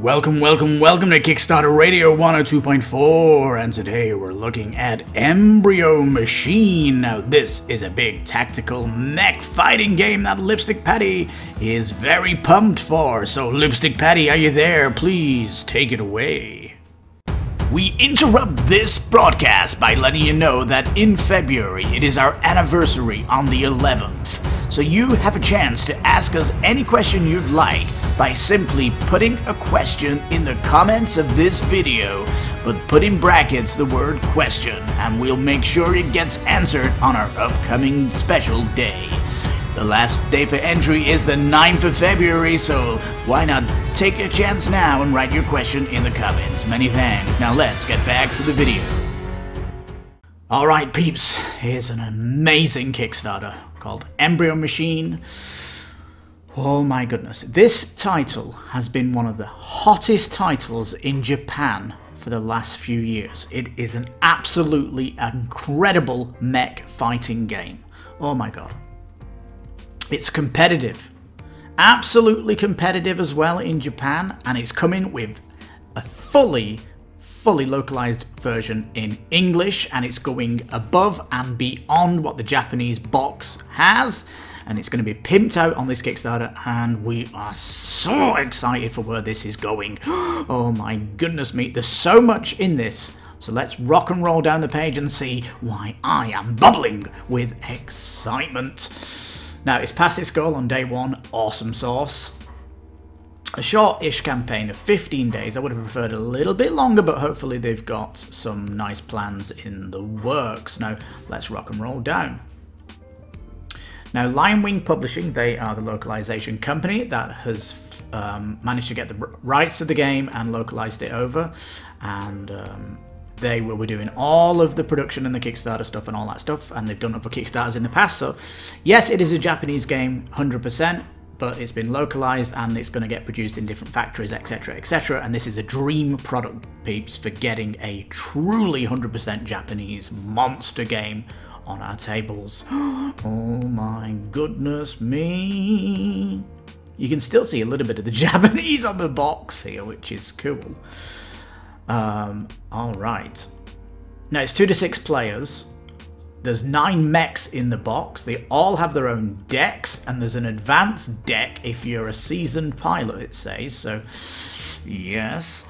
Welcome to Kickstarter Radio 102.4, and today we're looking at Embryo Machine. Now this is a big tactical mech fighting game that Lipstickpaddy is very pumped for, so Lipstickpaddy, are you there? Please take it away. We interrupt this broadcast by letting you know that in February it is our anniversary on the 11th. So you have a chance to ask us any question you'd like by simply putting a question in the comments of this video, but put in brackets the word question, and we'll make sure it gets answered on our upcoming special day. The last day for entry is the 9th of February, so why not take a chance now and write your question in the comments. Many thanks. Now let's get back to the video. Alright peeps, here's an amazing Kickstarter called Embryo Machine. Oh my goodness, this title has been one of the hottest titles in Japan for the last few years. It is an absolutely incredible mech fighting game. Oh my god. It's competitive. Absolutely competitive as well in Japan, and it's coming with a fully localized version in English, and it's going above and beyond what the Japanese box has, and it's going to be pimped out on this Kickstarter, and we are so excited for where this is going. Oh my goodness me, there's so much in this, so let's rock and roll down the page and see why I am bubbling with excitement. Now, it's past its goal on day one, awesome sauce. A short-ish campaign of 15 days. I would have preferred a little bit longer, but hopefully they've got some nice plans in the works. Now, let's rock and roll down. Now, Lionwing Publishing, they are the localization company that has managed to get the rights to the game and localized it over. And they will be doing all of the production and the Kickstarter stuff and all that stuff. And they've done it for Kickstarters in the past. So, yes, it is a Japanese game, 100%. But it's been localized and it's going to get produced in different factories, etc, etc, and this is a dream product, peeps, for getting a truly 100% Japanese monster game on our tables. Oh my goodness me. You can still see a little bit of the Japanese on the box here, which is cool. Alright. Now it's 2 to 6 players. There's 9 mechs in the box. They all have their own decks, and there's an advanced deck if you're a seasoned pilot, it says. So, yes.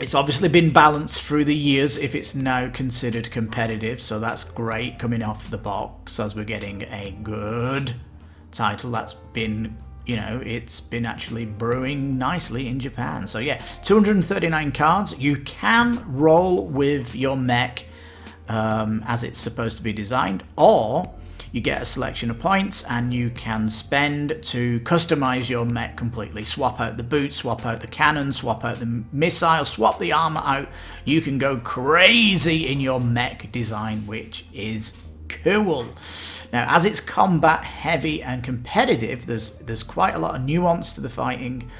It's obviously been balanced through the years if it's now considered competitive, so that's great coming off the box as we're getting a good title that's been, you know, it's been actually brewing nicely in Japan. So yeah, 239 cards. You can roll with your mech as it's supposed to be designed, or you get a selection of points and you can spend to customize your mech completely. Swap out the boots, swap out the cannon, swap out the missile, swap the armor out. You can go crazy in your mech design, which is cool. Now, as it's combat heavy and competitive, there's quite a lot of nuance to the fighting.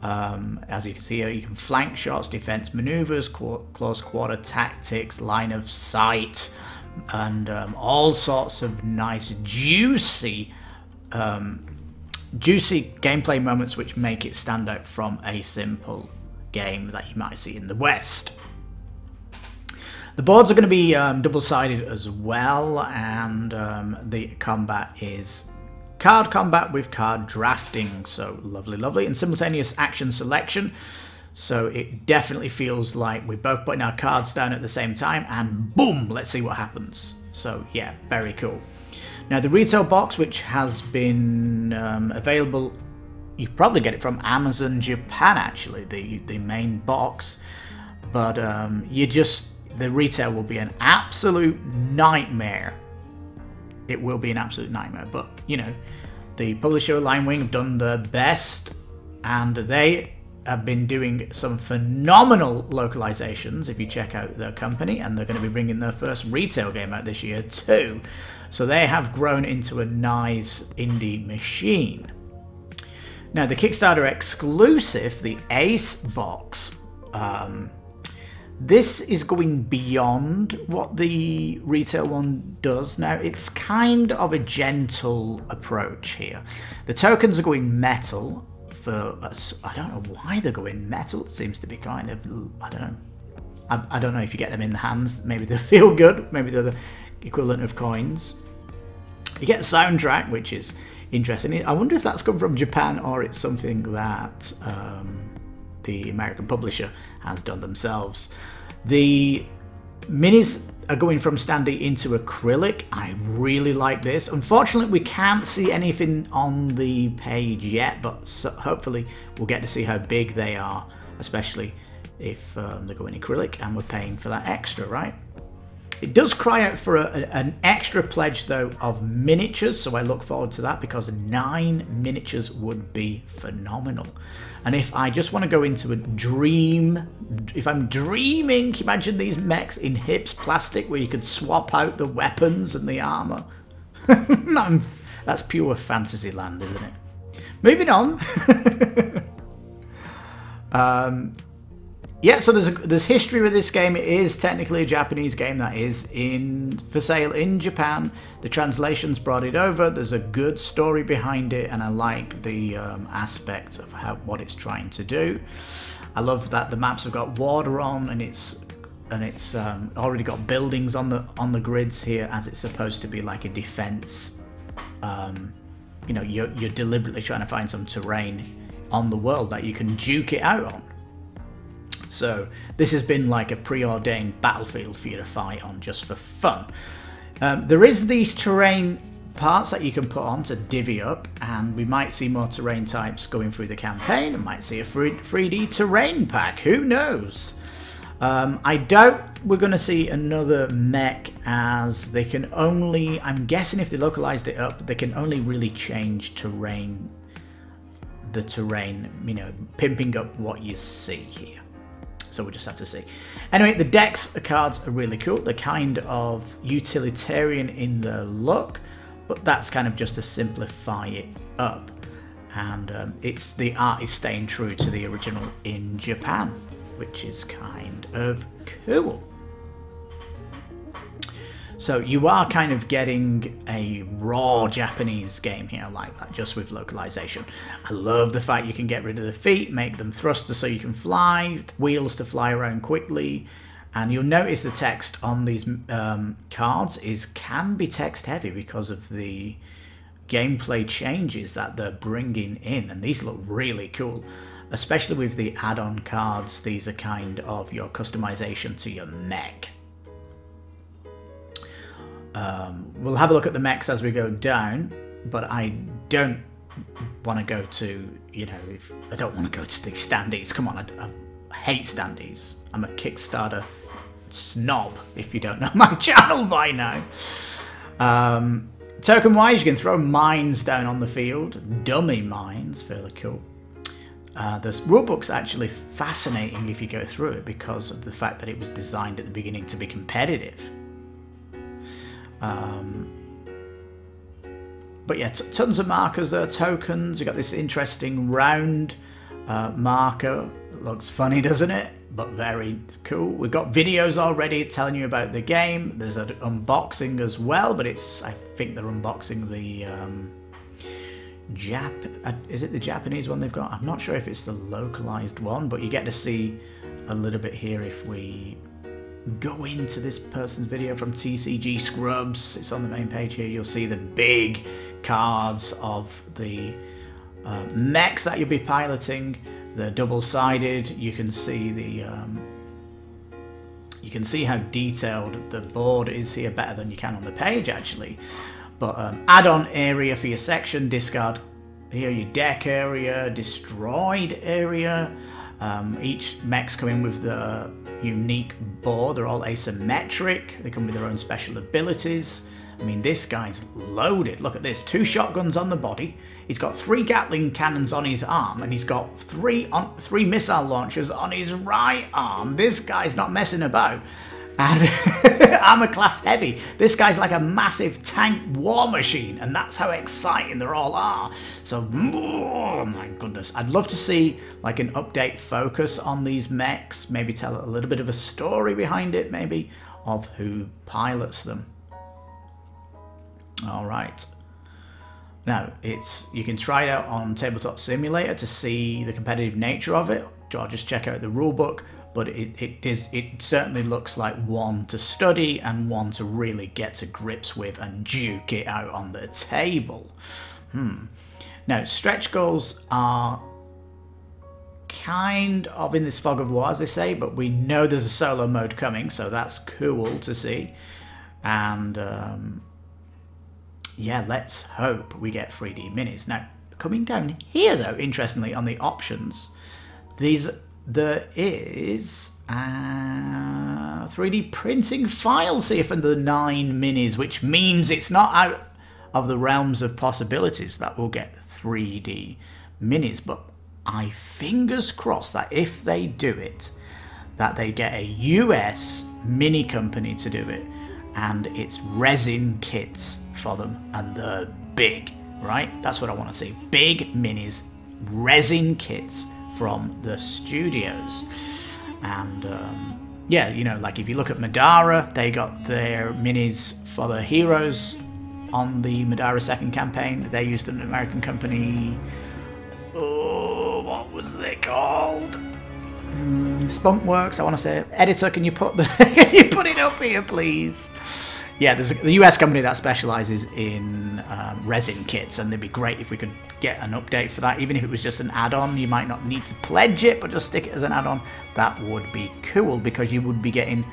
As you can see here, you can flank shots, defense maneuvers, close quarter tactics, line of sight, and all sorts of nice, juicy gameplay moments which make it stand out from a simple game that you might see in the West. The boards are going to be double-sided as well, and the combat is card combat with card drafting, so lovely, and simultaneous action selection, so it definitely feels like we're both putting our cards down at the same time, and boom, let's see what happens. So yeah, very cool. Now the retail box, which has been available, you probably get it from Amazon Japan actually, the main box, but the retail will be an absolute nightmare. It will be an absolute nightmare, but you know, the publisher Lionwing have done their best, and they have been doing some phenomenal localizations if you check out their company, and they're going to be bringing their first retail game out this year too. So they have grown into a nice indie machine. Now the Kickstarter exclusive, the Ace box, this is going beyond what the retail one does now. It's kind of a gentle approach here. The tokens are going metal for, I don't know why they're going metal. It seems to be kind of, I don't know. I don't know if you get them in the hands, maybe they feel good, maybe they're the equivalent of coins. You get a soundtrack, which is interesting. I wonder if that's come from Japan or it's something that the American publisher has done themselves. The minis are going from standee into acrylic. I really like this. Unfortunately, we can't see anything on the page yet, but hopefully we'll get to see how big they are, especially if they're going acrylic and we're paying for that extra, right? It does cry out for an extra pledge though of miniatures, so I look forward to that because 9 miniatures would be phenomenal. And if I just want to go into a dream, if I'm dreaming, imagine these mechs in hips plastic where you could swap out the weapons and the armor. That's pure fantasy land, isn't it? Moving on. Yeah, so there's history with this game. It is technically a Japanese game that is for sale in Japan. The translations brought it over. There's a good story behind it, and I like the aspect of what it's trying to do. I love that the maps have got water on, and it's already got buildings on the grids here, as it's supposed to be like a defense. You know, you're deliberately trying to find some terrain on the world that you can duke it out on. So this has been like a preordained battlefield for you to fight on just for fun. There is these terrain parts that you can put on to divvy up, and we might see more terrain types going through the campaign, and might see a 3D terrain pack, who knows. I doubt we're going to see another mech, as they can only, I'm guessing if they localized it up, they can only really change terrain, the terrain, you know, pimping up what you see here. So we'll just have to see. Anyway, the decks cards are really cool. They're kind of utilitarian in their look, but that's kind of just to simplify it up. And the art is staying true to the original in Japan, which is kind of cool. So you are kind of getting a raw Japanese game here like that, just with localization. I love the fact you can get rid of the feet, make them thrusters so you can fly, wheels to fly around quickly. And you'll notice the text on these cards can be text heavy because of the gameplay changes that they're bringing in. And these look really cool, especially with the add-on cards. These are kind of your customization to your mech. We'll have a look at the mechs as we go down, but I don't want to go to, you know, I don't want to go to these standees. Come on, I hate standees. I'm a Kickstarter snob, if you don't know my channel by now. Token-wise, you can throw mines down on the field. Dummy mines, fairly cool. The rulebook's actually fascinating if you go through it because of the fact that it was designed at the beginning to be competitive. But yeah, tons of markers there, tokens. You got this interesting round marker. It looks funny, doesn't it? But very cool. We've got videos already telling you about the game. There's an unboxing as well, but I think they're unboxing the is it the Japanese one they've got? I'm not sure if it's the localized one, but you get to see a little bit here if we go into this person's video from TCG Scrubs. It's on the main page here. You'll see the big cards of the mechs that you'll be piloting. They're double-sided. You can see how detailed the board is here, better than you can on the page actually. But add-on area for your section, discard here your deck area, destroyed area. Each mech's come in with the unique board. They're all asymmetric. They come with their own special abilities. I mean, this guy's loaded. Look at this. 2 shotguns on the body. He's got 3 Gatling cannons on his arm, and he's got 3 missile launchers on his right arm. This guy's not messing about. And armor class heavy. This guy's like a massive tank war machine, and that's how exciting they all are. So, oh my goodness, I'd love to see like an update focus on these mechs, maybe tell a little bit of a story behind it, maybe, of who pilots them. All right. Now, you can try it out on Tabletop Simulator to see the competitive nature of it, or just check out the rulebook. But it certainly looks like one to study and one to really get to grips with and duke it out on the table. Now, stretch goals are kind of in this fog of war, as they say, but we know there's a solo mode coming, so that's cool to see. And yeah, let's hope we get 3D minis. Now, coming down here, though, interestingly, on the options, there is 3D printing files here for the 9 minis, which means it's not out of the realms of possibilities that we'll get 3D minis. But I fingers crossed that if they do it, that they get a US mini company to do it, and it's resin kits for them, and they're big, right? That's what I want to see. Big minis, resin kits from the studios. And yeah, you know, like if you look at Madara, they got their minis for the heroes on the Madara second campaign. They used an American company. Oh, what was they called? Spunkworks, I want to say. Editor, can you put can you put it up here, please? Yeah, there's the US company that specializes in resin kits, and it'd be great if we could get an update for that. Even if it was just an add-on, you might not need to pledge it, but just stick it as an add-on. That would be cool, because you would be getting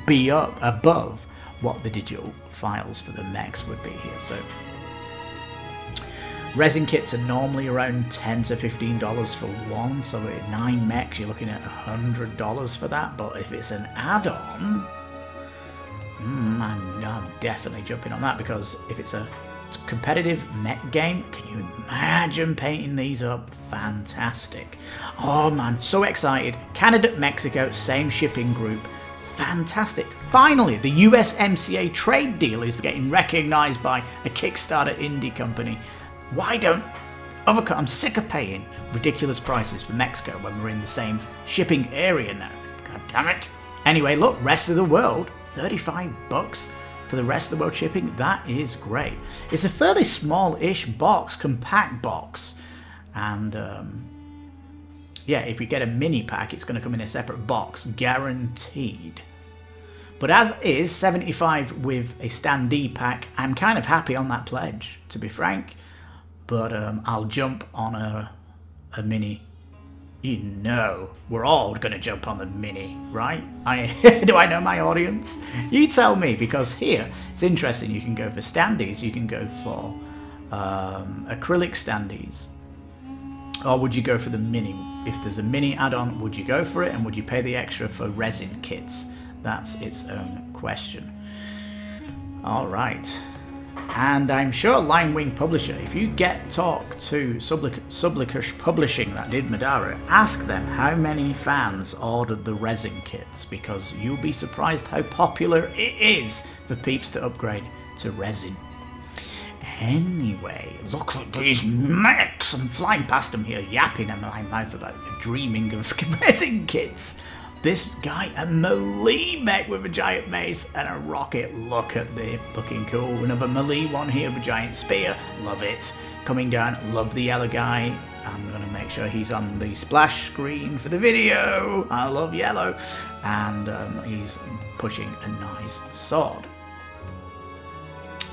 above what the digital files for the mechs would be here. So resin kits are normally around $10 to $15 for one, so at 9 mechs you're looking at $100 for that. But if it's an add-on, I'm definitely jumping on that, because if it's a competitive mech game, can you imagine painting these up? Fantastic. Oh man, so excited. Canada, Mexico, same shipping group. Fantastic. Finally, the USMCA trade deal is getting recognized by a Kickstarter indie company. Why don't I'm sick of paying ridiculous prices for Mexico when we're in the same shipping area now. God damn it. Anyway, look, rest of the world, $35 for the rest of the world shipping. That is great. It's a fairly small-ish box, compact box. And yeah, if we get a mini pack, it's going to come in a separate box, guaranteed. But as is, 75 with a standee pack, I'm kind of happy on that pledge, to be frank. But I'll jump on a mini. You know, we're all going to jump on the mini, right? Do I know my audience? You tell me, because here, it's interesting. You can go for standees, you can go for acrylic standees. Or would you go for the mini? If there's a mini add-on, would you go for it? And would you pay the extra for resin kits? That's its own question. All right. And I'm sure Limewing Publisher, if you talk to Sublicush Publishing that did Madara, ask them how many fans ordered the resin kits, because you'll be surprised how popular it is for peeps to upgrade to resin. Anyway, look at these mechs. I'm flying past them here, yapping in my mouth about dreaming of resin kits. This guy, a melee mech with a giant mace and a rocket. Look at the looking cool. Another melee one here with a giant spear. Love it. Coming down, love the yellow guy. I'm going to make sure he's on the splash screen for the video. I love yellow. And he's pushing a nice sword.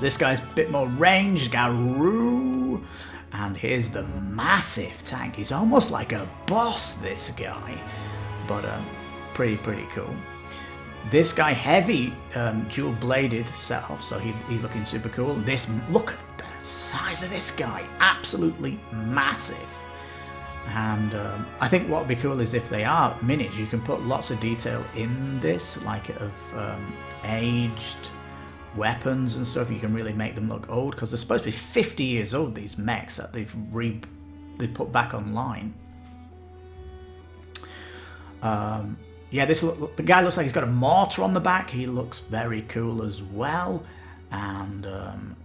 This guy's a bit more ranged, Garou. And here's the massive tank. He's almost like a boss, this guy. But pretty cool. This guy, heavy dual bladed set off, so he's looking super cool. Look at the size of this guy, absolutely massive. And I think what would be cool is if they are minis, you can put lots of detail in this, like of aged weapons and stuff. You can really make them look old, because they're supposed to be 50 years old, these mechs that they put back online. Yeah, the guy looks like he's got a mortar on the back. He looks very cool as well. And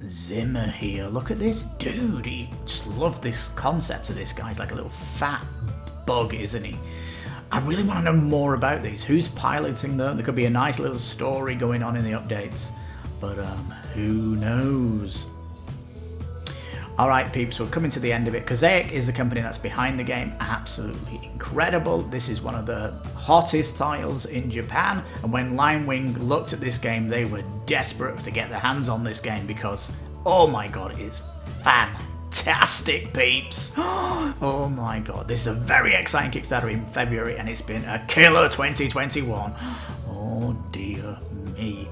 Zimmer here. Look at this dude. He just love this concept of this guy. He's like a little fat bug, isn't he? I really want to know more about these. Who's piloting them? There could be a nice little story going on in the updates. But who knows? Alright peeps, we're coming to the end of it. Kazaic is the company that's behind the game. Absolutely incredible. This is one of the hottest titles in Japan, and when Linewing looked at this game, they were desperate to get their hands on this game because, oh my god, it's fantastic peeps. Oh my god, this is a very exciting Kickstarter in February, and it's been a killer 2021. Oh dear me.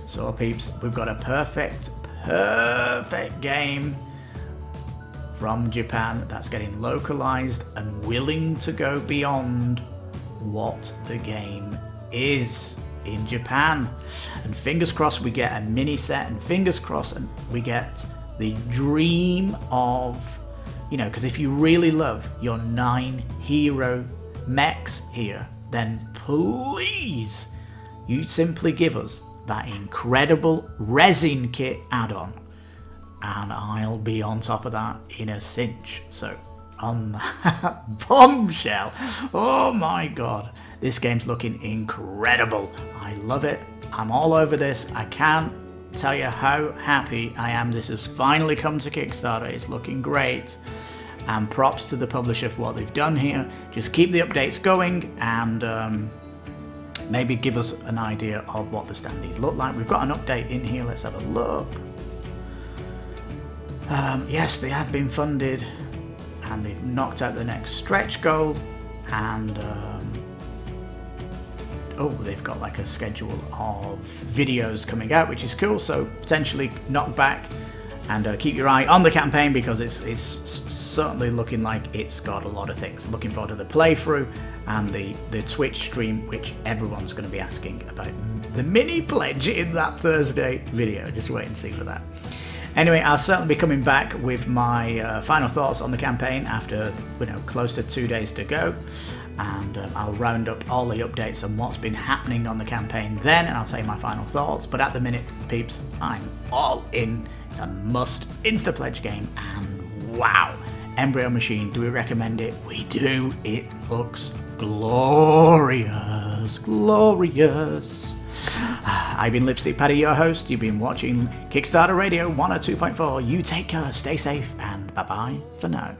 So peeps, we've got a perfect game from Japan that's getting localized and willing to go beyond what the game is in Japan. And fingers crossed we get a mini set, and fingers crossed and we get the dream of, you know, because if you really love your 9 hero mechs here, then please, you simply give us that incredible resin kit add-on, and I'll be on top of that in a cinch. So on that bombshell, oh my god, this game's looking incredible. I love it. I'm all over this. I can't tell you how happy I am. This has finally come to Kickstarter. It's looking great, and props to the publisher for what they've done here. Just keep the updates going, and maybe give us an idea of what the standees look like. We've got an update in here. Let's have a look. Yes, they have been funded, and they've knocked out the next stretch goal, and oh, they've got like a schedule of videos coming out, which is cool. So potentially knock back and keep your eye on the campaign, because it's certainly looking like it's got a lot of things. Looking forward to the playthrough and the Twitch stream, which everyone's going to be asking about the mini pledge in that Thursday video. Just wait and see for that. Anyway, I'll certainly be coming back with my final thoughts on the campaign after, you know, close to 2 days to go, and I'll round up all the updates on what's been happening on the campaign then, and I'll tell you my final thoughts. But at the minute, peeps, I'm all in. It's a must insta-pledge game, and wow, Embryo Machine, do we recommend it? We do. It looks glorious, glorious. I've been Lipstickpaddy, your host. You've been watching Kickstarter Radio 102.4. You take care, stay safe, and bye-bye for now.